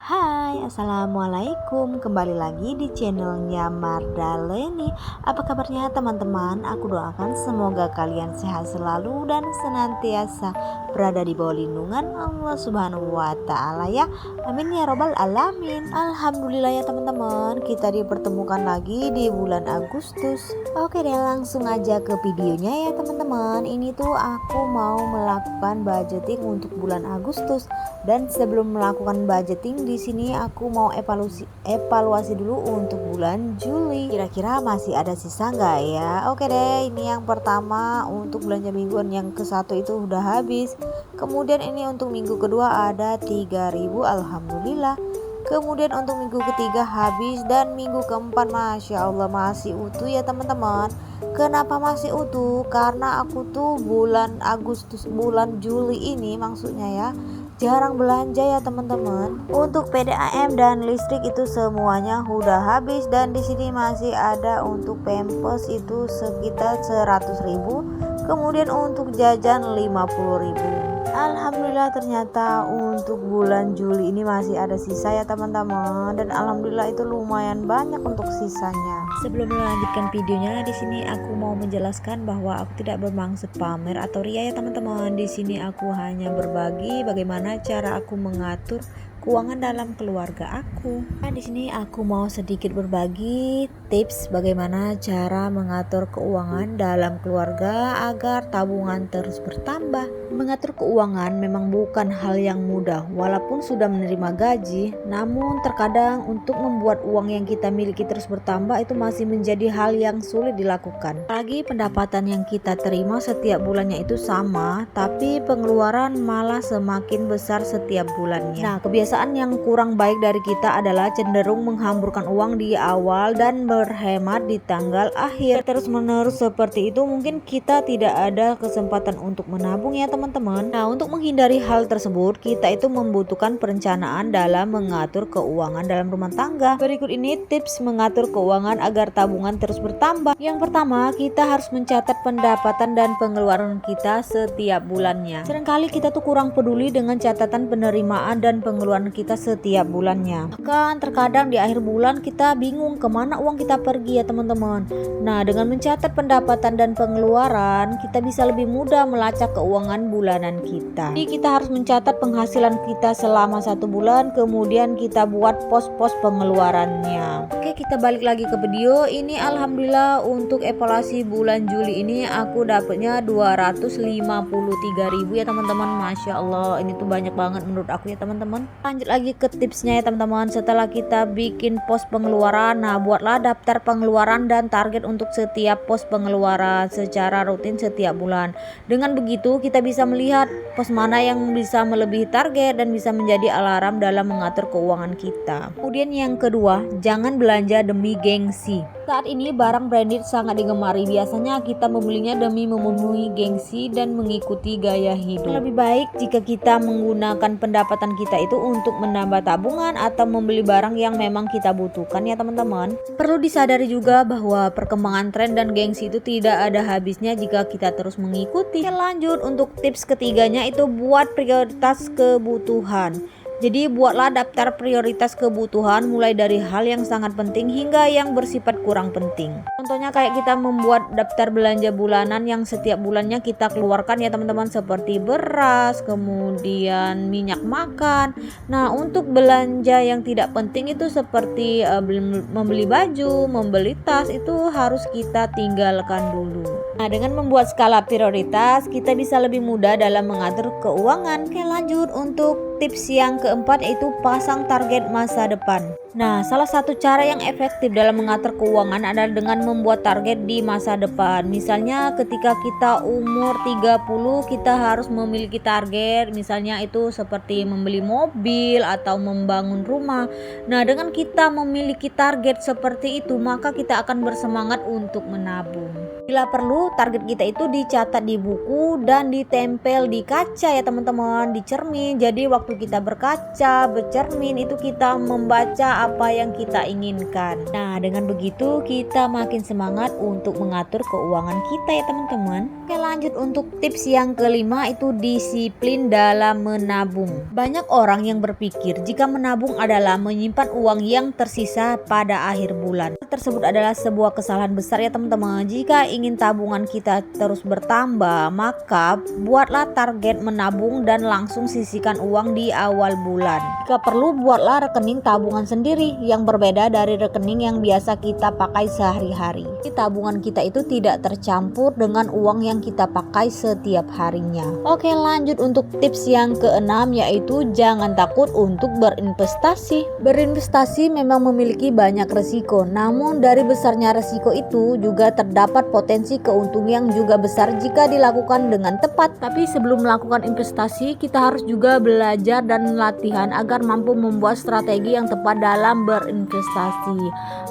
Hai, assalamualaikum. Kembali lagi di channelnya Mardaleni. Apa kabarnya teman-teman? Aku doakan semoga kalian sehat selalu dan senantiasa berada di bawah lindungan Allah Subhanahu wa Ta'ala ya. Amin ya Robbal Alamin. Alhamdulillah ya teman-teman, kita dipertemukan lagi di bulan Agustus. Oke deh, langsung aja ke videonya ya teman-teman. Ini tuh aku mau melakukan budgeting untuk bulan Agustus. Dan sebelum melakukan budgeting di sini aku mau evaluasi dulu untuk bulan Juli. Kira-kira masih ada sisa nggak ya? Oke deh, ini yang pertama untuk belanja mingguan yang ke-1 itu udah habis. Kemudian ini untuk minggu kedua ada 3.000, alhamdulillah. Kemudian untuk minggu ketiga habis dan minggu keempat Masya Allah masih utuh ya teman-teman. Kenapa masih utuh? Karena aku tuh bulan Juli ini maksudnya ya jarang belanja ya teman-teman. Untuk PDAM dan listrik itu semuanya udah habis dan di sini masih ada untuk Pampers itu sekitar 100.000. Kemudian untuk jajan 50.000. Alhamdulillah ternyata untuk bulan Juli ini masih ada sisa ya teman-teman, dan alhamdulillah itu lumayan banyak untuk sisanya. Sebelum melanjutkan videonya, di sini aku mau menjelaskan bahwa aku tidak bermaksud pamer atau ria ya teman-teman. Di sini aku hanya berbagi bagaimana cara aku mengatur keuangan dalam keluarga aku. Nah, di sini aku mau sedikit berbagi tips bagaimana cara mengatur keuangan dalam keluarga agar tabungan terus bertambah. Mengatur keuangan memang bukan hal yang mudah walaupun sudah menerima gaji, namun terkadang untuk membuat uang yang kita miliki terus bertambah itu masih menjadi hal yang sulit dilakukan. Apalagi pendapatan yang kita terima setiap bulannya itu sama, tapi pengeluaran malah semakin besar setiap bulannya. Nah, kebiasaan yang kurang baik dari kita adalah cenderung menghamburkan uang di awal dan berhemat di tanggal akhir. Terus menerus seperti itu mungkin kita tidak ada kesempatan untuk menabung ya teman-teman. Nah, untuk menghindari hal tersebut kita itu membutuhkan perencanaan dalam mengatur keuangan dalam rumah tangga. Berikut ini tips mengatur keuangan agar tabungan terus bertambah. Yang pertama, kita harus mencatat pendapatan dan pengeluaran kita setiap bulannya. Seringkali kita tuh kurang peduli dengan catatan penerimaan dan pengeluaran kita setiap bulannya. Bahkan terkadang di akhir bulan kita bingung kemana uang kita pergi ya teman-teman. Nah, dengan mencatat pendapatan dan pengeluaran kita bisa lebih mudah melacak keuangan bulanan kita. Jadi kita harus mencatat penghasilan kita selama 1 bulan, kemudian kita buat pos-pos pengeluarannya. Oke, kita balik lagi ke video ini. Alhamdulillah untuk evaluasi bulan Juli ini aku dapatnya 253.000 ya teman-teman. Masya Allah, ini tuh banyak banget menurut aku ya teman-teman. Lanjut lagi ke tipsnya ya teman-teman. Setelah kita bikin pos pengeluaran, nah buatlah daftar pengeluaran dan target untuk setiap pos pengeluaran secara rutin setiap bulan. Dengan begitu kita bisa melihat pos mana yang bisa melebihi target dan bisa menjadi alarm dalam mengatur keuangan kita. Kemudian yang kedua, jangan belanja demi gengsi. Saat ini barang branded sangat digemari. Biasanya kita membelinya demi memenuhi gengsi dan mengikuti gaya hidup. Lebih baik jika kita menggunakan pendapatan kita itu untuk menambah tabungan atau membeli barang yang memang kita butuhkan ya teman-teman. Perlu disadari juga bahwa perkembangan tren dan gengsi itu tidak ada habisnya jika kita terus mengikuti. Lanjut untuk tips ketiganya itu buat prioritas kebutuhan. Jadi buatlah daftar prioritas kebutuhan mulai dari hal yang sangat penting hingga yang bersifat kurang penting. Contohnya kayak kita membuat daftar belanja bulanan yang setiap bulannya kita keluarkan ya teman-teman, seperti beras, kemudian minyak makan. Nah, untuk belanja yang tidak penting itu seperti membeli baju, membeli tas, itu harus kita tinggalkan dulu. Nah, dengan membuat skala prioritas kita bisa lebih mudah dalam mengatur keuangan. Oke, lanjut untuk tips yang keempat yaitu pasang target masa depan. Nah, salah satu cara yang efektif dalam mengatur keuangan adalah dengan membuat target di masa depan. Misalnya ketika kita umur 30 kita harus memiliki target, misalnya itu seperti membeli mobil atau membangun rumah. Nah, dengan kita memiliki target seperti itu maka kita akan bersemangat untuk menabung. Bila perlu, target kita itu dicatat di buku dan ditempel di kaca ya teman-teman, di cermin. Jadi waktu kita berkaca, bercermin itu kita membaca apa yang kita inginkan. Nah, dengan begitu kita makin semangat untuk mengatur keuangan kita ya teman-teman. Oke, lanjut untuk tips yang kelima itu disiplin dalam menabung. Banyak orang yang berpikir jika menabung adalah menyimpan uang yang tersisa pada akhir bulan. Hal tersebut adalah sebuah kesalahan besar ya teman-teman. Jika ingin tabungan kita terus bertambah, maka buatlah target menabung dan langsung sisihkan uang di awal bulan. Jika perlu, buatlah rekening tabungan sendiri yang berbeda dari rekening yang biasa kita pakai sehari-hari. Tabungan kita itu tidak tercampur dengan uang yang kita pakai setiap harinya. Oke, lanjut untuk tips yang keenam, yaitu jangan takut untuk berinvestasi. Berinvestasi memang memiliki banyak resiko, namun dari besarnya resiko itu juga terdapat potensi keuntungan yang juga besar jika dilakukan dengan tepat. Tapi sebelum melakukan investasi, kita harus juga belajar dan latihan agar mampu membuat strategi yang tepat dalam berinvestasi.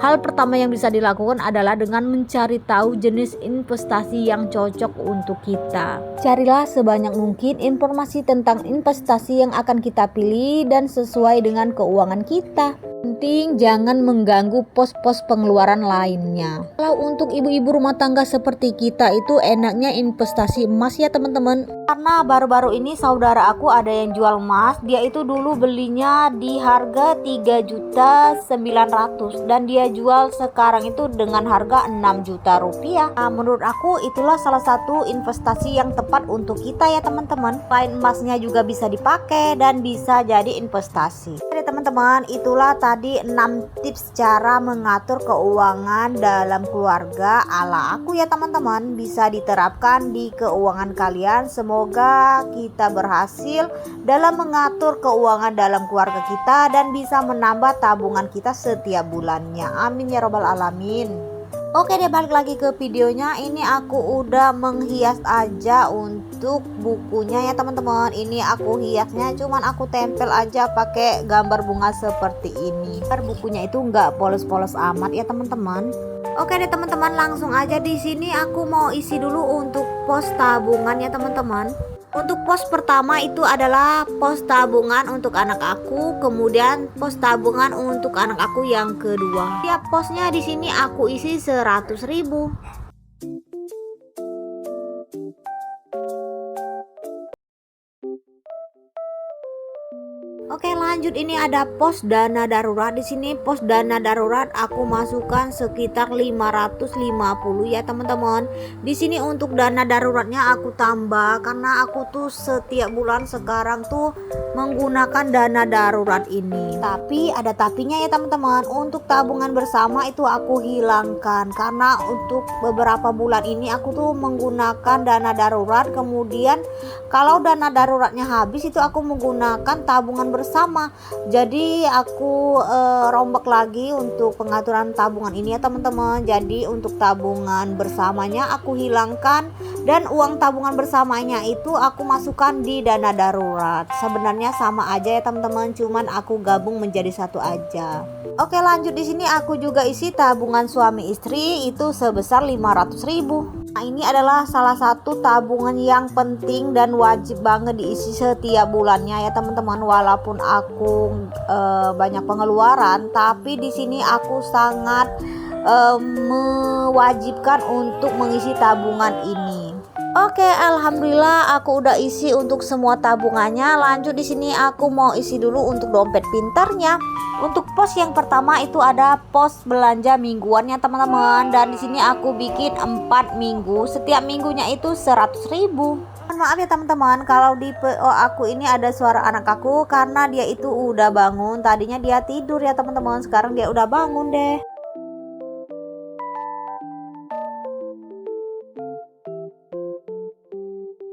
Hal pertama yang bisa dilakukan adalah dengan mencari tahu jenis investasi yang cocok untuk kita. Carilah sebanyak mungkin informasi tentang investasi yang akan kita pilih dan sesuai dengan keuangan kita. Penting jangan mengganggu pos-pos pengeluaran lainnya. Kalau untuk ibu-ibu rumah tangga seperti kita itu enaknya investasi emas ya teman-teman. Karena baru-baru ini saudara aku ada yang jual emas. Dia itu dulu belinya di harga 3.900.000 dan dia jual sekarang itu dengan harga 6 juta rupiah. Nah, menurut aku itulah salah satu investasi yang tepat untuk kita ya teman-teman. Selain emasnya juga bisa dipakai dan bisa jadi investasi. Jadi teman-teman, itulah tadi 6 tips cara mengatur keuangan dalam keluarga ala aku ya teman-teman. Bisa diterapkan di keuangan kalian. Semoga kita berhasil dalam mengatur keuangan dalam keluarga kita dan bisa menambah tabungan kita setiap bulannya. Amin ya robbal alamin. Oke deh, balik lagi ke videonya. Ini aku udah menghias aja untuk bukunya ya teman-teman. Ini aku hiasnya cuman aku tempel aja pakai gambar bunga seperti ini. Biar bukunya itu nggak polos-polos amat ya teman-teman. Oke deh teman-teman, langsung aja di sini aku mau isi dulu untuk pos tabungan ya teman-teman. Untuk pos pertama itu adalah pos tabungan untuk anak aku, kemudian pos tabungan untuk anak aku yang kedua. Tiap posnya di sini aku isi 100.000. Oke, lanjut, ini ada pos dana darurat. Di sini pos dana darurat aku masukkan sekitar 550 ya teman-teman. Di sini untuk dana daruratnya aku tambah karena aku tuh setiap bulan sekarang tuh menggunakan dana darurat ini. Tapi ada tapinya ya teman-teman. Untuk tabungan bersama itu aku hilangkan karena untuk beberapa bulan ini aku tuh menggunakan dana darurat. Kemudian kalau dana daruratnya habis itu aku menggunakan tabungan bersama. Jadi aku rombak lagi untuk pengaturan tabungan ini ya teman-teman. Jadi untuk tabungan bersamanya aku hilangkan dan uang tabungan bersamanya itu aku masukkan di dana darurat. Sebenarnya sama aja ya teman-teman, cuman aku gabung menjadi satu aja. Oke, lanjut, di sini aku juga isi tabungan suami istri itu sebesar 500.000. Nah, ini adalah salah satu tabungan yang penting dan wajib banget diisi setiap bulannya ya teman-teman. Walaupun aku banyak pengeluaran, tapi di sini aku sangat mewajibkan untuk mengisi tabungan ini. Oke, alhamdulillah aku udah isi untuk semua tabungannya. Lanjut, di sini aku mau isi dulu untuk dompet pintarnya. Untuk pos yang pertama itu ada pos belanja mingguannya teman-teman, dan di sini aku bikin 4 minggu. Setiap minggunya itu 100.000. Maaf ya teman-teman kalau di PO aku ini ada suara anak aku karena dia itu udah bangun. Tadinya dia tidur ya teman-teman, sekarang dia udah bangun deh.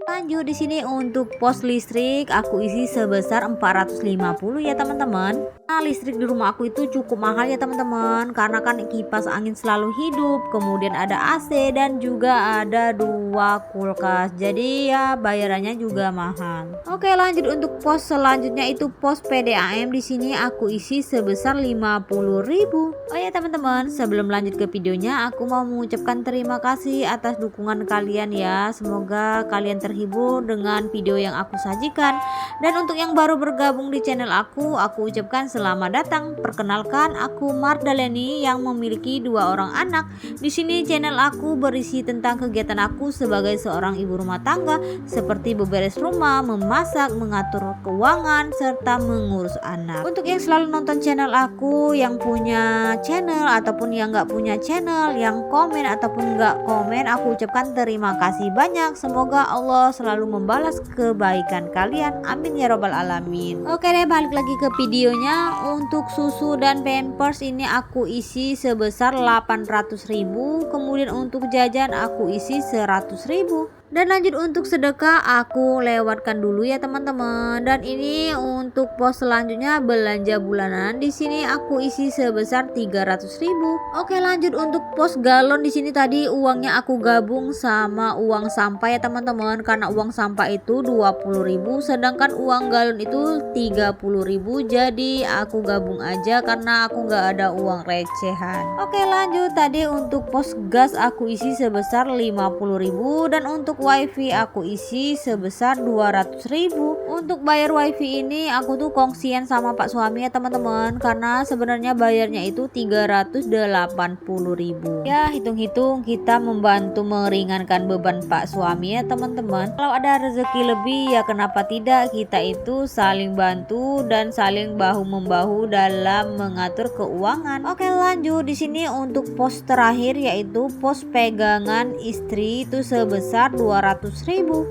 Lanjut, di sini untuk pos listrik aku isi sebesar 450 ya teman-teman. Nah, listrik di rumah aku itu cukup mahal ya teman-teman, karena kan kipas angin selalu hidup, kemudian ada AC dan juga ada 2 kulkas. Jadi ya bayarannya juga mahal. Oke, lanjut untuk pos selanjutnya itu pos PDAM. Di sini aku isi sebesar 50.000. Oh ya teman-teman, sebelum lanjut ke videonya aku mau mengucapkan terima kasih atas dukungan kalian ya. Semoga kalian terhibur dengan video yang aku sajikan. Dan untuk yang baru bergabung di channel aku ucapkan selamat datang. Perkenalkan, aku Mardaleni yang memiliki 2 orang anak. Di sini channel aku berisi tentang kegiatan aku sebagai seorang ibu rumah tangga, seperti beberes rumah, memasak, mengatur keuangan, serta mengurus anak. Untuk yang selalu nonton channel aku, yang punya channel ataupun yang nggak punya channel, yang komen ataupun nggak komen, aku ucapkan terima kasih banyak. Semoga Allah selalu membalas kebaikan kalian. Amin ya robbal alamin. Oke deh, balik lagi ke videonya. Untuk susu dan pampers ini aku isi sebesar 800.000. Kemudian untuk jajan aku isi 100.000. Dan lanjut untuk sedekah aku lewatkan dulu ya teman-teman. Dan ini untuk pos selanjutnya belanja bulanan. Di sini aku isi sebesar 300.000. Oke, lanjut untuk pos galon. Di sini tadi uangnya aku gabung sama uang sampah ya teman-teman, karena uang sampah itu 20.000 sedangkan uang galon itu 30.000. Jadi aku gabung aja karena aku nggak ada uang recehan. Oke, lanjut tadi untuk pos gas aku isi sebesar 50.000 dan untuk wifi aku isi sebesar 200.000. Untuk bayar wifi ini aku tuh kongsian sama pak suami ya teman-teman, karena sebenarnya bayarnya itu 380.000. Ya hitung-hitung kita membantu meringankan beban pak suami ya teman-teman. Kalau ada rezeki lebih ya kenapa tidak, kita itu saling bantu dan saling bahu membahu dalam mengatur keuangan. Oke, lanjut di sini untuk pos terakhir yaitu pos pegangan istri itu sebesar 200.000.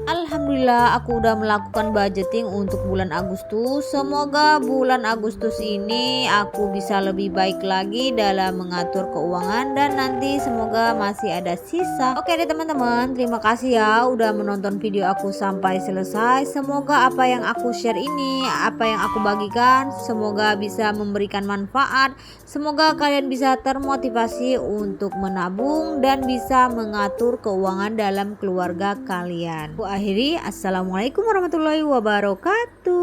Alhamdulillah aku udah melakukan budgeting untuk bulan Agustus. Semoga bulan Agustus ini aku bisa lebih baik lagi dalam mengatur keuangan dan nanti semoga masih ada sisa. Oke deh teman-teman, terima kasih ya udah menonton video aku sampai selesai. Semoga apa yang aku share ini, apa yang aku bagikan, semoga bisa memberikan manfaat. Semoga kalian bisa termotivasi untuk menabung dan bisa mengatur keuangan dalam keluarga kalian. Aku akhiri, assalamualaikum warahmatullahi wabarakatuh.